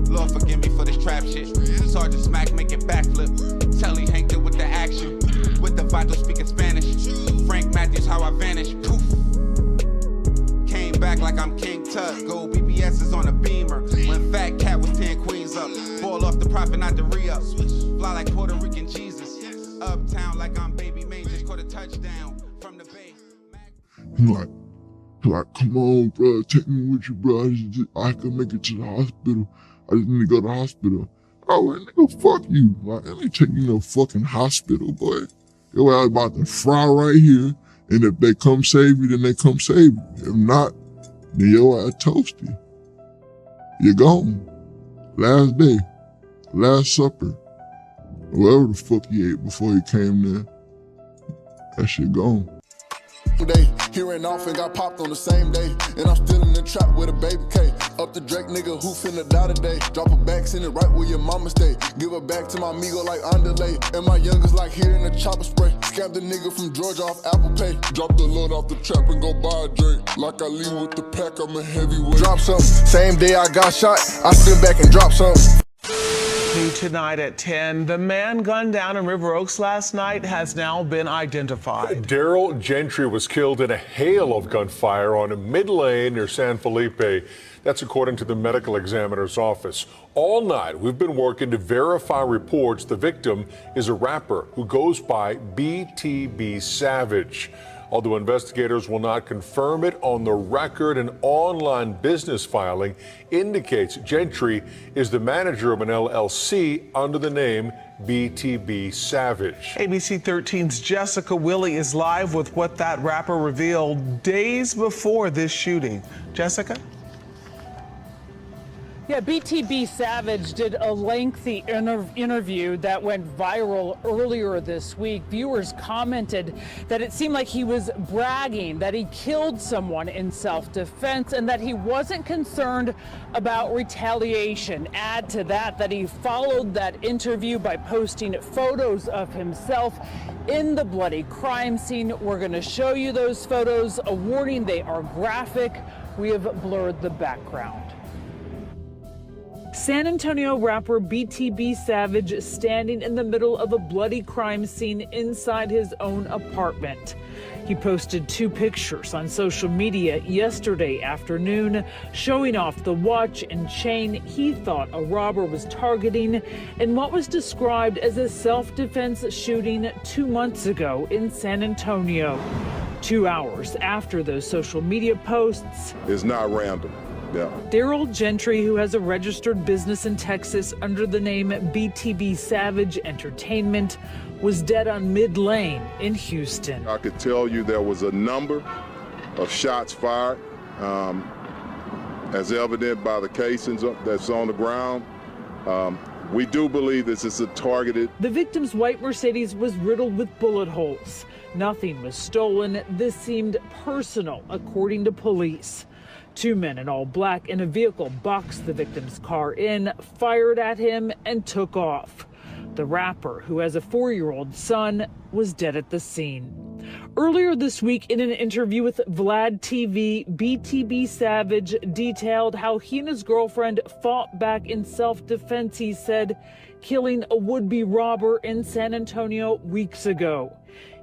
Lord forgive me for this trap shit. Sergeant Smack make it backflip. Telly Hank did with the action. With the vital speaking Spanish. Frank Matthews how I vanish. Poof. Came back like I'm King Tut. Gold BBS is on a beamer. When Fat Cat was 10 queens up. Ball off the profit, not the re-up. Fly like Puerto Rican Jesus. Uptown like I'm Baby May. Just caught a touchdown from the bay. Like, come on, bro, take me with you, bro. I can make it to the hospital. I just need to go to the hospital. Oh, like, nigga, fuck you. Like, let me take you to the fucking hospital, boy. Your ass about to fry right here. And if they come save you, then they come save you. If not, then your ass toasty. You're gone. Last day. Last supper. Whatever the fuck he ate before he came there. That shit gone. Day, he ran off and got popped on the same day. And I'm still in the trap with a baby K. Up the Drake nigga who finna die today. Drop a back, send it right where your mama stay. Give her back to my amigo like underlay. And my youngest like here in the chopper spray. Scam the nigga from Georgia off Apple Pay. Drop the load off the trap and go buy a drink. Like I leave with the pack, I'm a heavyweight. Drop something, same day I got shot, I spin back and drop something. New tonight at 10, the man gunned down in River Oaks last night has now been identified. Darrell Gentry was killed in a hail of gunfire on a mid-lane near San Felipe. That's according to the medical examiner's office. All night, we've been working to verify reports the victim is a rapper who goes by BTB Savage. Although investigators will not confirm it on the record, an online business filing indicates Gentry is the manager of an LLC under the name BTB Savage. ABC 13's Jessica Willey is live with what that rapper revealed days before this shooting. Jessica? Yeah, BTB Savage did a lengthy interview that went viral earlier this week. Viewers commented that it seemed like he was bragging that he killed someone in self-defense and that he wasn't concerned about retaliation. Add to that he followed that interview by posting photos of himself in the bloody crime scene. We're going to show you those photos. A warning, they are graphic. We have blurred the background. San Antonio rapper BTB Savage standing in the middle of a bloody crime scene inside his own apartment. He posted 2 pictures on social media yesterday afternoon showing off the watch and chain he thought a robber was targeting in what was described as a self-defense shooting 2 months ago in San Antonio. 2 hours after those social media posts, It's not random. Yeah. Darrell Gentry, who has a registered business in Texas under the name BTB Savage Entertainment, was dead on mid-lane in Houston. I could tell you there was a number of shots fired, as evident by the casings that's on the ground. We do believe this is a targeted. The victim's white Mercedes was riddled with bullet holes. Nothing was stolen. This seemed personal, according to police. 2 men in all black in a vehicle boxed the victim's car in, fired at him, and took off. The rapper, who has a 4-year-old son, was dead at the scene. Earlier this week, in an interview with Vlad TV, BTB Savage detailed how he and his girlfriend fought back in self-defense, he said, killing a would-be robber in San Antonio weeks ago.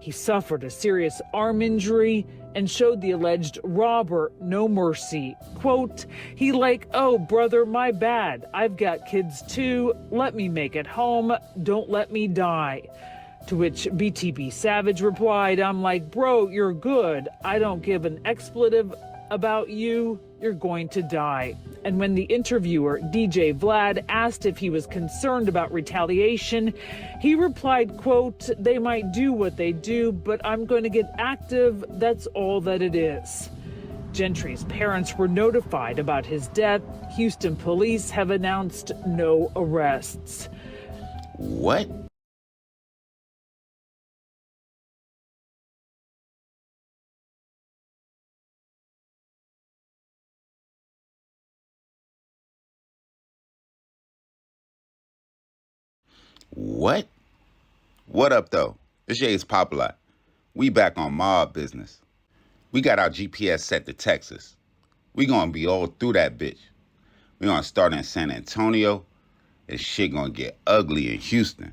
He suffered a serious arm injury and showed the alleged robber no mercy. Quote, he like, oh, brother, my bad. I've got kids too. Let me make it home. Don't let me die. To which BTB Savage replied, I'm like, bro, you're good. I don't give an expletive about you. You're going to die. And when the interviewer, DJ Vlad, asked if he was concerned about retaliation, he replied, quote, they might do what they do, but I'm going to get active. That's all that it is. Gentry's parents were notified about his death. Houston police have announced no arrests. What? What? What up, though? It's Jay's Popalot. We back on MOBB business. We got our GPS set to Texas. We gonna be all through that bitch. We're gonna start in San Antonio, and shit gonna get ugly in Houston.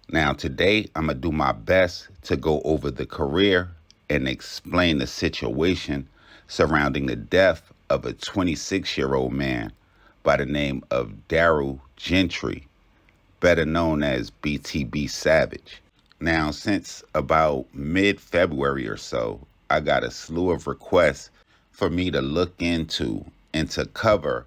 Now today, I'm gonna do my best to go over the career and explain the situation surrounding the death of a 26-year-old man by the name of Darrell Gentry, better known as BTB Savage. Now, since about mid-February or so, I got a slew of requests for me to look into and to cover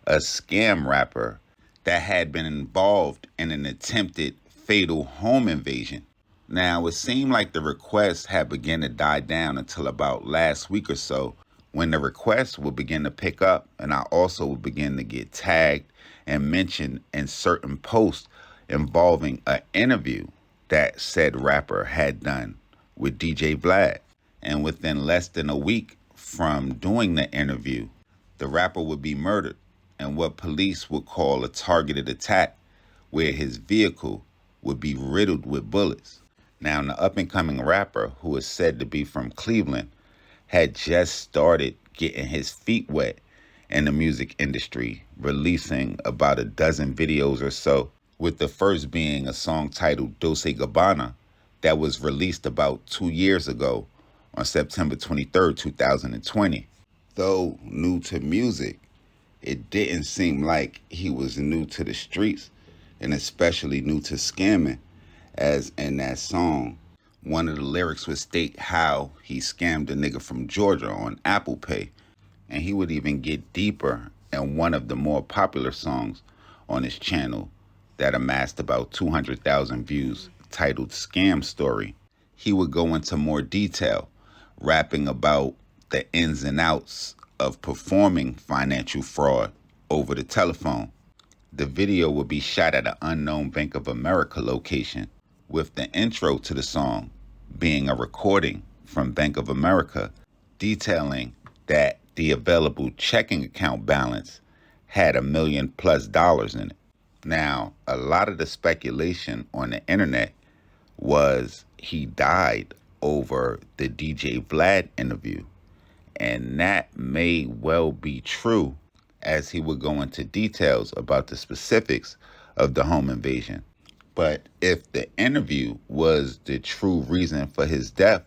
a scam rapper that had been involved in an attempted fatal home invasion. Now, it seemed like the requests had begun to die down until about last week or so, when the requests would begin to pick up, and I also would begin to get tagged and mentioned in certain posts involving an interview that said rapper had done with DJ Vlad. And within less than a week from doing the interview, the rapper would be murdered in what police would call a targeted attack, where his vehicle would be riddled with bullets. Now, the up-and-coming rapper, who is said to be from Cleveland, had just started getting his feet wet in the music industry, releasing about a dozen videos or so, with the first being a song titled Dolce Gabbana that was released about 2 years ago on September 23rd, 2020. Though new to music, it didn't seem like he was new to the streets, and especially new to scamming, as in that song, one of the lyrics would state how he scammed a nigga from Georgia on Apple Pay. And he would even get deeper in one of the more popular songs on his channel that amassed about 200,000 views, titled Scam Story. He would go into more detail, rapping about the ins and outs of performing financial fraud over the telephone. The video would be shot at an unknown Bank of America location, with the intro to the song being a recording from Bank of America detailing that the available checking account balance had $1 million+ in it. Now, a lot of the speculation on the internet was he died over the DJ Vlad interview, and that may well be true, as he would go into details about the specifics of the home invasion. But if the interview was the true reason for his death,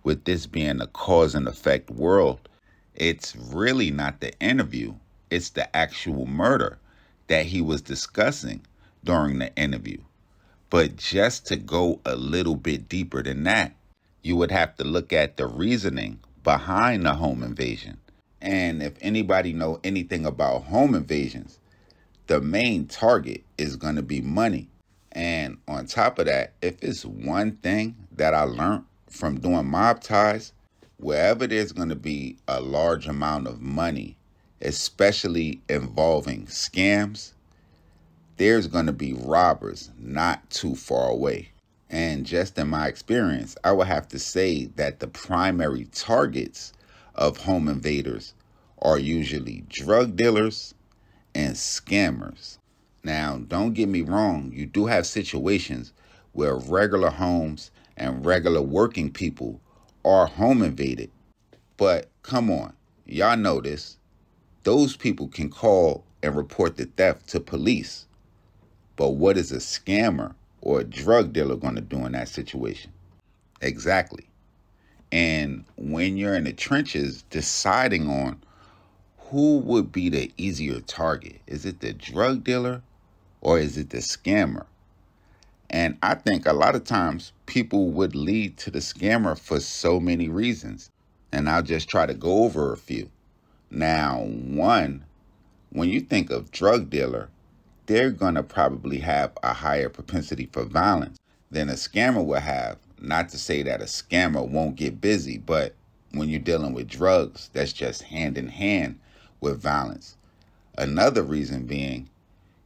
with this being a cause and effect world, it's really not the interview, it's the actual murder that he was discussing during the interview. But just to go a little bit deeper than that, you would have to look at the reasoning behind the home invasion. And if anybody know anything about home invasions, the main target is going to be money. And on top of that, if it's one thing that I learned from doing mob ties, wherever there's going to be a large amount of money, especially involving scams, there's going to be robbers not too far away. And just in my experience, I would have to say that the primary targets of home invaders are usually drug dealers and scammers. Now, don't get me wrong, you do have situations where regular homes and regular working people are home invaded. But come on, y'all know this. Those people can call and report the theft to police. But what is a scammer or a drug dealer going to do in that situation? Exactly. And when you're in the trenches deciding on who would be the easier target, is it the drug dealer or is it the scammer? And I think a lot of times people would lead to the scammer for so many reasons. And I'll just try to go over a few. Now, one, when you think of drug dealer, they're going to probably have a higher propensity for violence than a scammer will have. Not to say that a scammer won't get busy, but when you're dealing with drugs, that's just hand in hand with violence. Another reason being,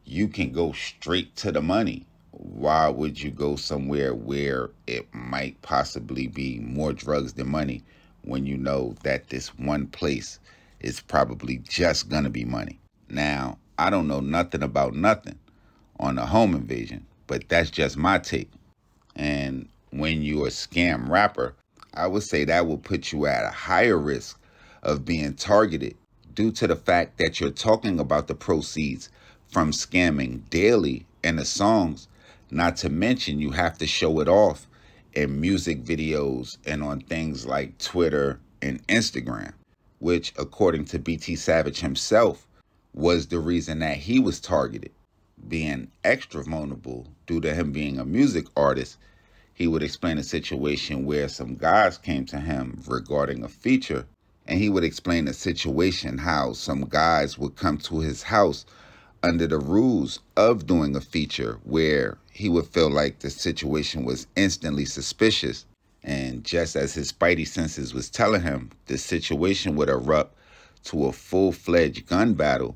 you can go straight to the money. Why would you go somewhere where it might possibly be more drugs than money when you know that this one place is probably just going to be money? Now, I don't know nothing about nothing on a home invasion, but that's just my take. And when you're a scam rapper, I would say that will put you at a higher risk of being targeted due to the fact that you're talking about the proceeds from scamming daily in the songs, not to mention you have to show it off in music videos and on things like Twitter and Instagram, which, according to BT Savage himself, was the reason that he was targeted. Being extra vulnerable due to him being a music artist, he would explain a situation where some guys came to him regarding a feature, and he would explain the situation how some guys would come to his house under the rules of doing a feature where he would feel like the situation was instantly suspicious. And just as his spidey senses was telling him, the situation would erupt to a full-fledged gun battle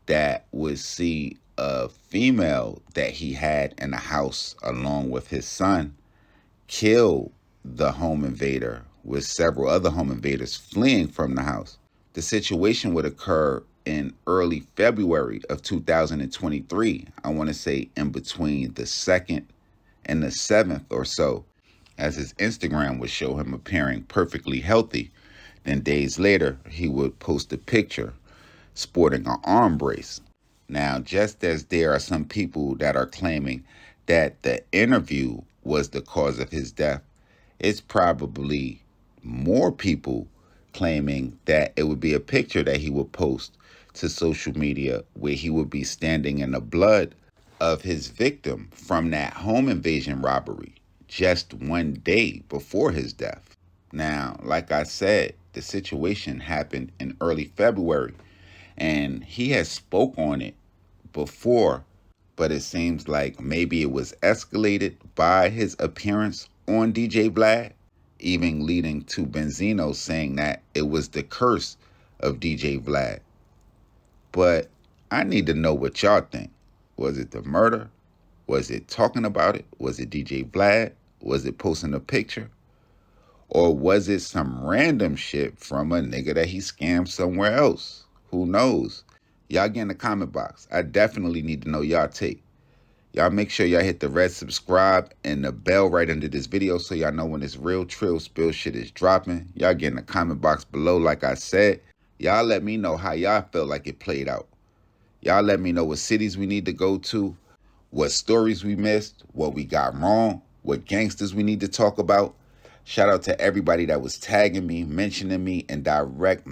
that would see a female that he had in the house along with his son kill the home invader, with several other home invaders fleeing from the house. The situation would occur in early February of 2023. I want to say in between the 2nd and the 7th or so, as his Instagram would show him appearing perfectly healthy. Then days later, he would post a picture sporting an arm brace. Now, just as there are some people that are claiming that the interview was the cause of his death, it's probably more people claiming that it would be a picture that he would post to social media where he would be standing in the blood of his victim from that home invasion robbery just one day before his death. Now, like I said, the situation happened in early February, and he has spoke on it before, but it seems like maybe it was escalated by his appearance on DJ Vlad, even leading to Benzino saying that it was the curse of DJ Vlad. But I need to know what y'all think. Was it the murder? Was it talking about it? Was it DJ Vlad? Was it posting a picture? Or was it some random shit from a nigga that he scammed somewhere else? Who knows? Y'all get in the comment box. I definitely need to know y'all take. Y'all make sure y'all hit the red subscribe and the bell right under this video so y'all know when this real Trill Spill shit is dropping. Y'all get in the comment box below like I said. Y'all let me know how y'all felt like it played out. Y'all let me know what cities we need to go to, what stories we missed, what we got wrong, what gangsters we need to talk about. Shout out to everybody that was tagging me, mentioning me, and direct